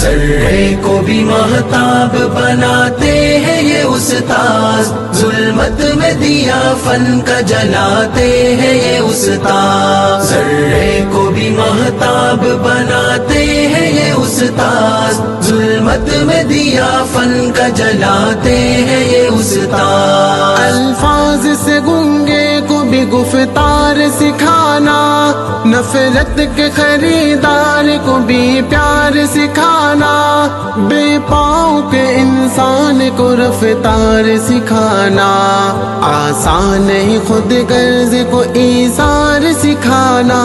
ذرے کو بھی مہتاب بناتے ہیں یہ استاذ، ظلمت میں دیا فن کا جلاتے ہیں یہ استاذ، ذرے کو بھی مہتاب بناتے ہیں یہ استاذ، ظلمت میں دیا فن کا جلاتے ہیں یہ استاذ۔ الفاظ سے گنگے کو بھی گفتار سکھانا، نفرت کے خریدار کو بھی پیار سکھانا، بے پاؤں کے انسان کو رفتار سکھانا، آسان نہیں خود غرض کو ایثار سکھانا،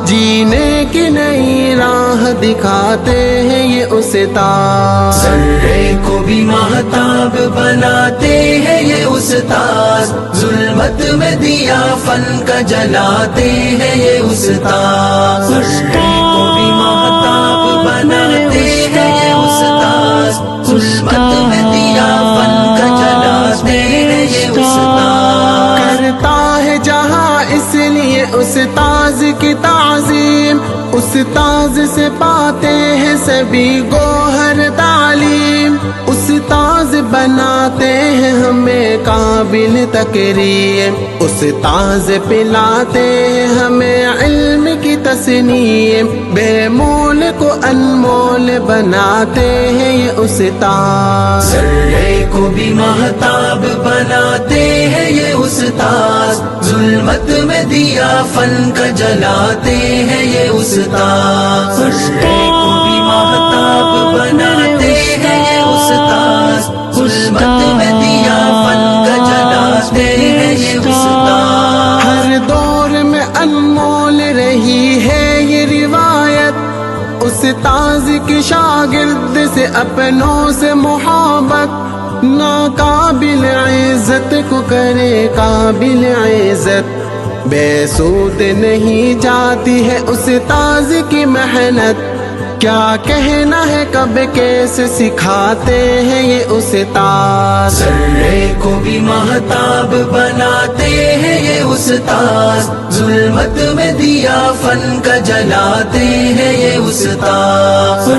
جینے کی نئی راہ دکھاتے ہیں یہ استاذ۔ ذرے کو بھی مہتاب بناتے ہیں یہ استاذ، ظلمت میں دیا فن کا جلاتے ہیں یہ استاذ، ذرے کو بھی مہتاب بناتے ہیں یہ استاذ، ظلمت میں دیا فن کا جلاتے ہیں یہ استاذ۔ کرتا ہے جہاں اس لیے استاذ کی تعظیم، استاذ سے پاتے ہیں سبھی گوہر تعلیم، استاذ بناتے ہیں ہمیں قابل تکریم، استاذ پلاتے ہیں ہمیں علم کی تسنیم، بے مول کو انمول بناتے ہیں یہ استاذ۔ ذرے کو بھی مہتاب بناتے ہیں یہ استاذ، ظلمت میں دیا فن کا جلاتے ہیں یہ استاذ، ذرے کو بھی مہتاب بناتے ہیں یہ استاذ، ظلمت میں دیا فن کا جلاتے ہیں یہ استاذ۔ ہر دور میں انمول رہی ہے یہ روایت، استاذ کی شاگرد سے اپنوں سے محبت، ناقابل عزت کو کرے قابل عزت، بے سود نہیں جاتی ہے استاذ کی محنت، کیا کہنا ہے کب کیسے سکھاتے ہیں یہ استاذ۔ ذرے کو بھی مہتاب بناتے ہیں یہ استاذ، ظلمت میں دیا فن کا جلاتے ہیں یہ استاذ۔